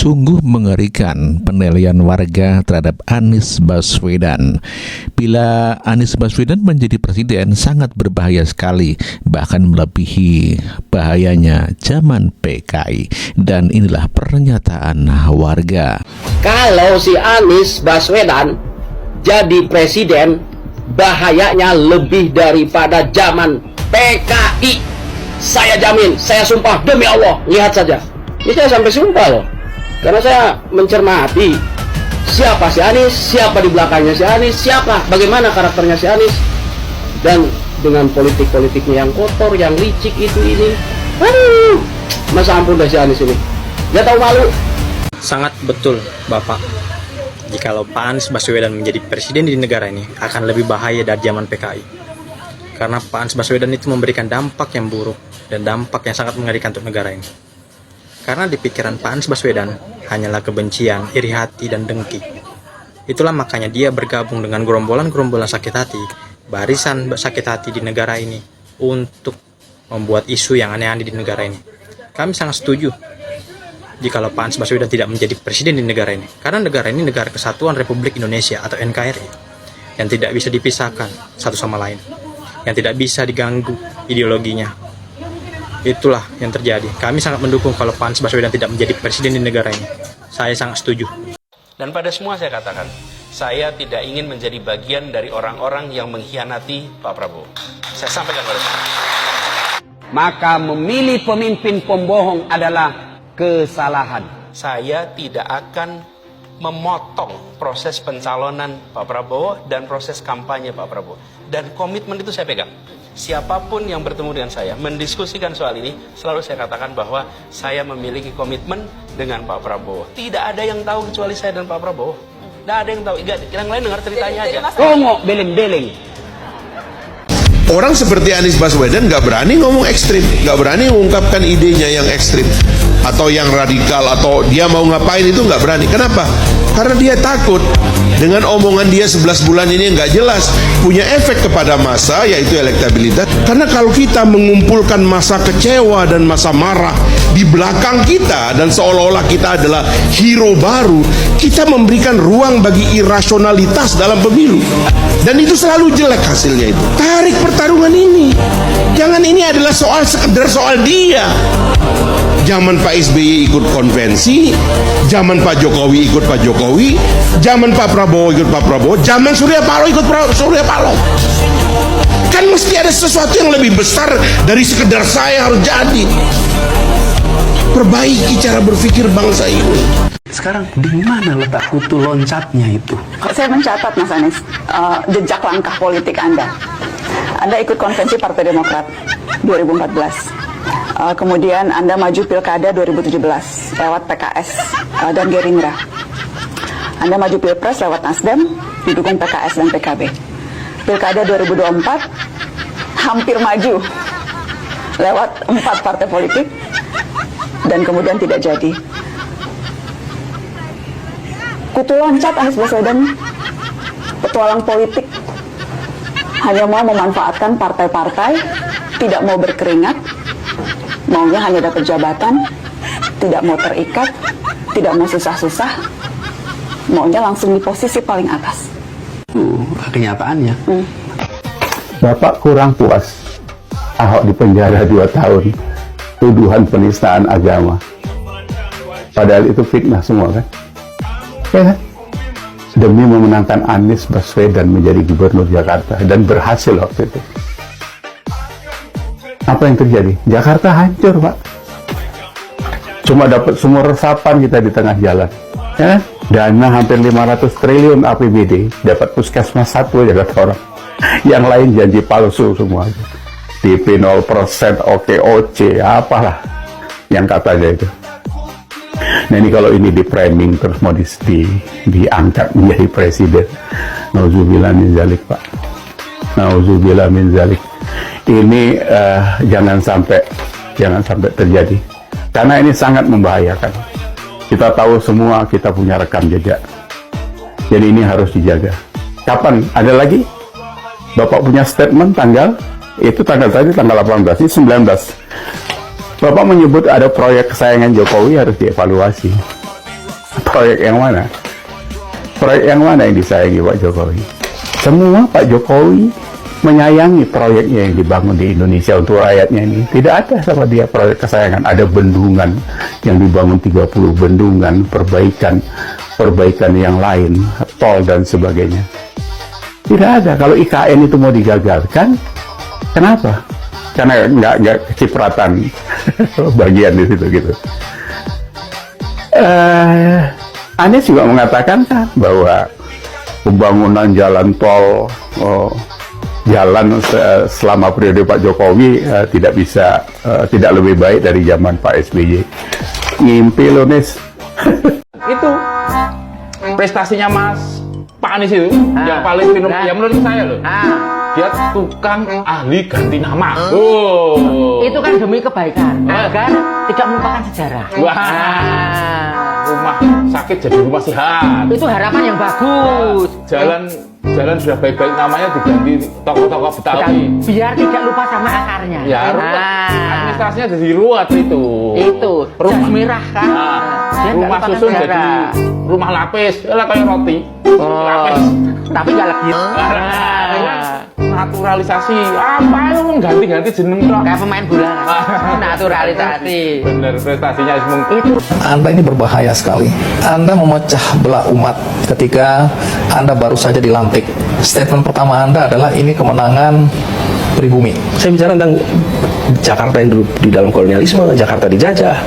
Sungguh mengerikan penilaian warga terhadap Anies Baswedan. Bila Anies Baswedan menjadi presiden sangat berbahaya sekali, bahkan melebihi bahayanya zaman PKI. Dan inilah pernyataan warga. Kalau si Anies Baswedan jadi presiden, bahayanya lebih daripada zaman PKI. Saya jamin, saya sumpah demi Allah. Lihat saja, ini saya sampai sumpah loh, karena saya mencermati siapa si Anies, siapa di belakangnya si Anies, siapa, bagaimana karakternya si Anies. Dan dengan politik-politiknya yang kotor, yang licik itu ini, aduh, masa ampun dah si Anies ini, gak tahu malu. Sangat betul Bapak, jikalau Pak Anies Baswedan menjadi presiden di negara ini akan lebih bahaya dari zaman PKI. Karena Pak Anies Baswedan itu memberikan dampak yang buruk dan dampak yang sangat mengerikan untuk negara ini. Karena di pikiran Pak Anies Baswedan hanyalah kebencian, iri hati, dan dengki. Itulah makanya dia bergabung dengan gerombolan-gerombolan sakit hati, barisan sakit hati di negara ini untuk membuat isu yang aneh-aneh di negara ini. Kami sangat setuju jikalau Pak Anies Baswedan tidak menjadi presiden di negara ini. Karena negara ini negara kesatuan Republik Indonesia atau NKRI yang tidak bisa dipisahkan satu sama lain, yang tidak bisa diganggu ideologinya. Itulah yang terjadi. Kami sangat mendukung kalau Pak Anies Baswedan tidak menjadi presiden di negara ini. Saya sangat setuju. Dan pada semua saya katakan, saya tidak ingin menjadi bagian dari orang-orang yang mengkhianati Pak Prabowo. Saya sampaikan pada semua. Maka memilih pemimpin pembohong adalah kesalahan. Saya tidak akan memotong proses pencalonan Pak Prabowo dan proses kampanye Pak Prabowo. Dan komitmen itu saya pegang. Siapapun yang bertemu dengan saya, mendiskusikan soal ini, selalu saya katakan bahwa saya memiliki komitmen dengan Pak Prabowo. Tidak ada yang tahu kecuali saya dan Pak Prabowo. Tidak ada yang tahu. Yang lain dengar ceritanya aja. Tunggu, beling-beling. Orang seperti Anies Baswedan nggak berani ngomong ekstrim, nggak berani mengungkapkan idenya yang ekstrim atau yang radikal, atau dia mau ngapain itu nggak berani. Kenapa? Karena dia takut dengan omongan dia 11 bulan ini nggak jelas punya efek kepada massa, yaitu elektabilitas. Karena kalau kita mengumpulkan massa kecewa dan massa marah di belakang kita dan seolah-olah kita adalah hero baru, kita memberikan ruang bagi irasionalitas dalam pemilu, dan itu selalu jelek hasilnya. Itu tarik pertarungan ini, jangan ini adalah sekedar soal dia. Zaman Pak SBY ikut konvensi, zaman Pak Jokowi ikut Pak Jokowi, zaman Pak Prabowo ikut Pak Prabowo, zaman Surya Paloh ikut Surya Paloh. Kan mesti ada sesuatu yang lebih besar dari sekedar saya harus jadi. Perbaiki cara berpikir bangsa ini. Sekarang di mana letak kutu loncatnya itu? Saya mencatat, Mas Anies, jejak langkah politik Anda. Anda ikut konvensi Partai Demokrat 2014. Kemudian Anda maju Pilkada 2017 lewat PKS dan Gerindra. Anda maju Pilpres lewat Nasdem, didukung PKS dan PKB. Pilkada 2024 hampir maju lewat 4 partai politik dan kemudian tidak jadi. Kutu loncat Anies Baswedan, petualang politik, hanya mau memanfaatkan partai-partai, tidak mau berkeringat, maunya hanya dapat jabatan, tidak mau terikat, tidak mau susah-susah, maunya langsung di posisi paling atas. Kenyataannya. Bapak kurang puas Ahok di penjara 2 tahun, tuduhan penistaan agama. Padahal itu fitnah semua kan? Ya kan? Demi memenangkan Anies Baswedan menjadi gubernur Jakarta, dan berhasil waktu itu. Apa yang terjadi? Jakarta hancur, Pak. Cuma dapat sumur resapan kita di tengah jalan. Ya? Dana hampir 500 triliun APBD, dapat puskesmas 1 aja kata orang. Yang lain janji palsu semua. DP 0%, OKOC, apalah yang katanya itu. Nah ini kalau ini di framing terus mau diangkat menjadi presiden, nauzubillah min zalik, Pak. Nauzubillah min zalik. Ini jangan sampai terjadi, karena ini sangat membahayakan. Kita tahu semua kita punya rekam jejak, jadi ini harus dijaga. Kapan ada lagi Bapak punya statement tanggal tadi tanggal 18 ini 19, Bapak menyebut ada proyek kesayangan Jokowi harus dievaluasi. Proyek yang mana? Proyek yang mana yang disayangi Pak Jokowi? Semua Pak Jokowi menyayangi proyeknya yang dibangun di Indonesia untuk rakyatnya ini. Tidak ada sama dia proyek kesayangan. Ada bendungan yang dibangun 30 bendungan, perbaikan yang lain, tol dan sebagainya. Tidak ada. Kalau IKN itu mau digagalkan, kenapa? Karena nggak kecipratan bagian di situ gitu. Anies juga mengatakan kan bahwa pembangunan jalan tol, jalan selama periode Pak Jokowi tidak lebih baik dari zaman Pak SBY. Ngimpi loh, Nis. Itu prestasinya Mas Pak Anies itu yang paling ya menurut saya loh. Dia tukang ahli ganti nama. Itu kan demi kebaikan agar tidak melupakan sejarah. Rumah sakit jadi rumah sehat. Itu harapan yang bagus. Jalan sudah baik-baik, namanya diganti toko-toko Betawi. Biar tidak lupa sama akarnya. Ya, administrasinya jadi ruwet itu. Rumah merah kan. Rumah susun jadi rumah lapis. Lah kayak roti. Lapis. Tapi nggak lagi. Naturalisasi apa yang ganti-ganti jeneng kok kayak pemain bola. Naturalisasi. Bener, prestasinya itu. Anda ini berbahaya sekali. Anda memecah belah umat ketika Anda baru saja dilantik. Statement pertama Anda adalah ini kemenangan pribumi. Saya bicara tentang Jakarta yang dulu di dalam kolonialisme, Jakarta dijajah.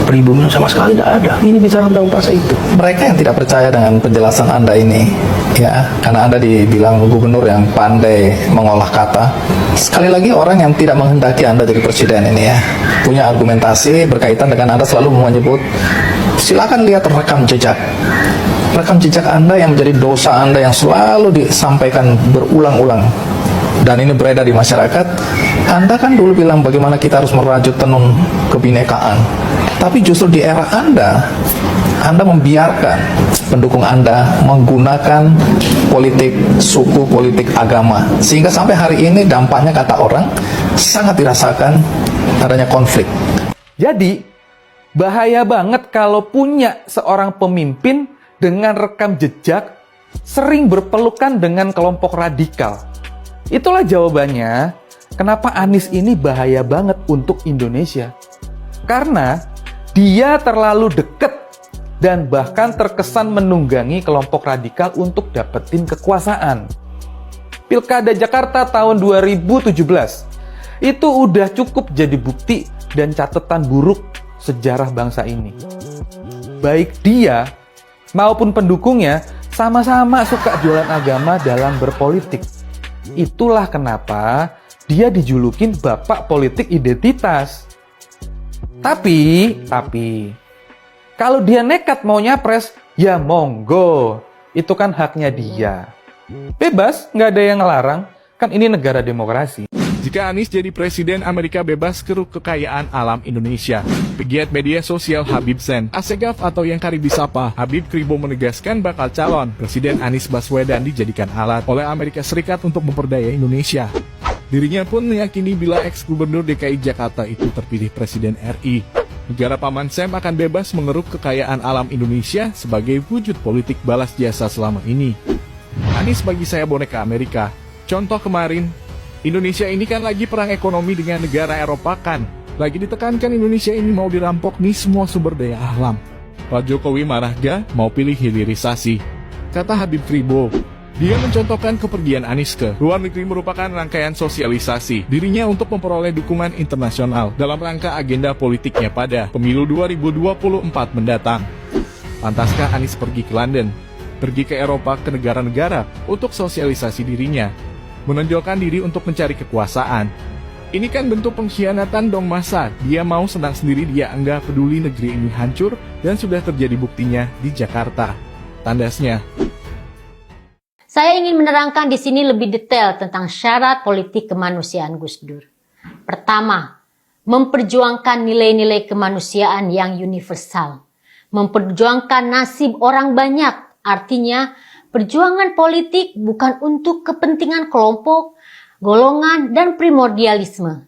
Pribumi sama sekali tidak ada. Ini bicara tentang masa itu. Mereka yang tidak percaya dengan penjelasan Anda ini, ya, karena Anda dibilang gubernur yang pandai mengolah kata. Sekali lagi orang yang tidak menghendaki Anda jadi presiden ini ya, punya argumentasi berkaitan dengan Anda selalu menyebut, silakan lihat rekam jejak. Rekam jejak Anda yang menjadi dosa Anda yang selalu disampaikan berulang-ulang. Dan ini beredar di masyarakat. Anda kan dulu bilang bagaimana kita harus merajut tenun kebinekaan. Tapi justru di era Anda membiarkan pendukung Anda menggunakan politik suku, politik agama. Sehingga sampai hari ini dampaknya kata orang sangat dirasakan adanya konflik. Jadi, bahaya banget kalau punya seorang pemimpin dengan rekam jejak sering berpelukan dengan kelompok radikal. Itulah jawabannya kenapa Anies ini bahaya banget untuk Indonesia. Karena dia terlalu dekat dan bahkan terkesan menunggangi kelompok radikal untuk dapetin kekuasaan. Pilkada Jakarta tahun 2017 itu udah cukup jadi bukti dan catatan buruk sejarah bangsa ini. Baik dia maupun pendukungnya sama-sama suka jualan agama dalam berpolitik. Itulah kenapa dia dijulukin bapak politik identitas. Tapi, kalau dia nekat mau nyapres, ya monggo. Itu kan haknya dia. Bebas, nggak ada yang ngelarang. Kan ini negara demokrasi. Jika Anies jadi presiden, Amerika bebas keruk kekayaan alam Indonesia. Pegiat media sosial Habib Sen, Assegaf atau yang kerap disapa Habib Kribo menegaskan bakal calon Presiden Anies Baswedan dijadikan alat oleh Amerika Serikat untuk memperdaya Indonesia. Dirinya pun meyakini bila ex-gubernur DKI Jakarta itu terpilih Presiden RI, negara Paman Sam akan bebas mengeruk kekayaan alam Indonesia sebagai wujud politik balas jasa selama ini. Anies bagi saya boneka Amerika. Contoh kemarin, Indonesia ini kan lagi perang ekonomi dengan negara Eropa kan. Lagi ditekankan Indonesia ini mau dirampok nih semua sumber daya alam. Pak Jokowi marah gak mau pilih hilirisasi, kata Habib Kribo. Dia mencontohkan kepergian Anies ke luar negeri merupakan rangkaian sosialisasi dirinya untuk memperoleh dukungan internasional dalam rangka agenda politiknya pada pemilu 2024 mendatang. Pantaskah Anies pergi ke London, pergi ke Eropa, ke negara-negara untuk sosialisasi dirinya, menonjolkan diri untuk mencari kekuasaan? Ini kan bentuk pengkhianatan dong, masa dia mau senang sendiri, dia enggak peduli negeri ini hancur dan sudah terjadi buktinya di Jakarta. Tandasnya. Saya ingin menerangkan di sini lebih detail tentang syarat politik kemanusiaan Gus Dur. Pertama, memperjuangkan nilai-nilai kemanusiaan yang universal. Memperjuangkan nasib orang banyak, artinya perjuangan politik bukan untuk kepentingan kelompok, golongan, dan primordialisme.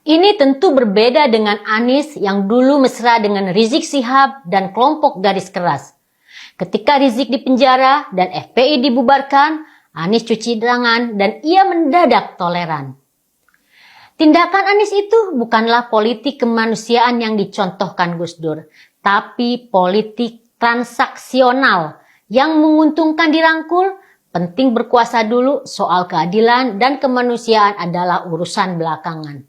Ini tentu berbeda dengan Anies yang dulu mesra dengan Rizik Syihab dan kelompok garis keras. Ketika Rizik dipenjara dan FPI dibubarkan, Anies cuci tangan dan ia mendadak toleran. Tindakan Anies itu bukanlah politik kemanusiaan yang dicontohkan Gus Dur, tapi politik transaksional yang menguntungkan dirangkul, penting berkuasa dulu, soal keadilan dan kemanusiaan adalah urusan belakangan.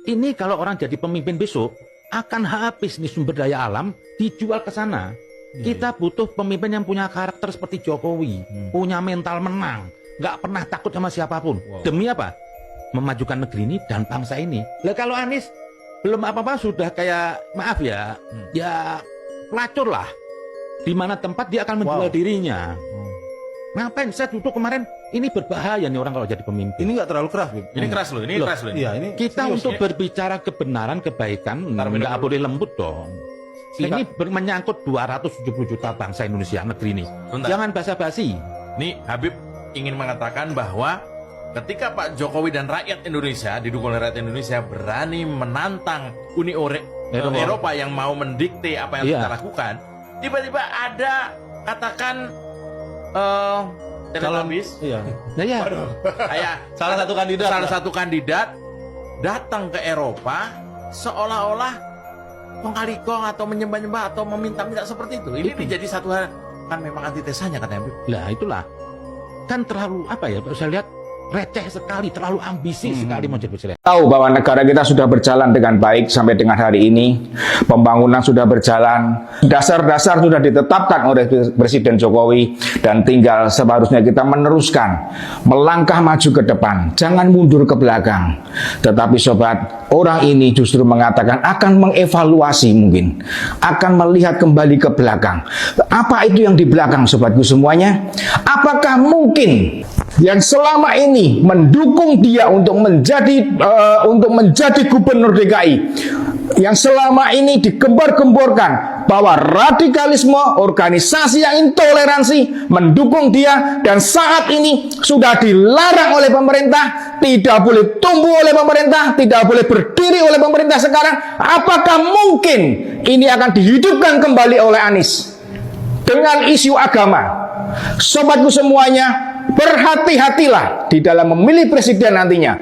Ini kalau orang jadi pemimpin besok, akan habis nih sumber daya alam, dijual ke sana. Kita butuh pemimpin yang punya karakter seperti Jokowi, punya mental menang, nggak pernah takut sama siapapun. Demi apa? Memajukan negeri ini dan bangsa ini. Lah kalau Anies belum apa-apa sudah kayak, maaf ya, ya pelacur lah. Di mana tempat dia akan menjual dirinya. Ngapain saya duduk kemarin? Ini berbahaya nih orang kalau jadi pemimpin. Ini nggak terlalu keras, Bib. Ini keras loh, ini keras loh. Iya, ini kita serius, untuk ini. berbicara kebenaran, kebaikan, nggak boleh lembut dong. Ini menyangkut 270 juta bangsa Indonesia negeri ini. Bentar. Jangan basa-basi. Nih, Habib ingin mengatakan bahwa ketika Pak Jokowi dan rakyat Indonesia, didukung oleh rakyat Indonesia, berani menantang Uni Eropa yang mau mendikte apa yang kita lakukan, tiba-tiba ada katakan teletabis. Iya. Nah, ya. Kayak salah satu kandidat datang ke Eropa seolah-olah kong kali kong atau menyembah-nyembah atau meminta-minta seperti itu. Ini menjadi satu hal, kan memang antitesanya katanya. Lah itulah. Kan terlalu apa ya, saya lihat receh sekali, terlalu ambisi sekali mau jadi presiden. Tahu bahwa negara kita sudah berjalan dengan baik sampai dengan hari ini. Pembangunan sudah berjalan. Dasar-dasar sudah ditetapkan oleh Presiden Jokowi. Dan tinggal seharusnya kita meneruskan. Melangkah maju ke depan. Jangan mundur ke belakang. Tetapi sobat, orang ini justru mengatakan akan mengevaluasi mungkin. Akan melihat kembali ke belakang. Apa itu yang di belakang sobatku semuanya? Apakah mungkin yang selama ini mendukung dia untuk menjadi gubernur DKI, yang selama ini digembar-gemborkan bahwa radikalisme, organisasi yang intoleransi mendukung dia, dan saat ini sudah dilarang oleh pemerintah, tidak boleh tumbuh oleh pemerintah, tidak boleh berdiri oleh pemerintah sekarang, apakah mungkin ini akan dihidupkan kembali oleh Anies dengan isu agama? Sobatku semuanya, berhati-hatilah di dalam memilih presiden nantinya.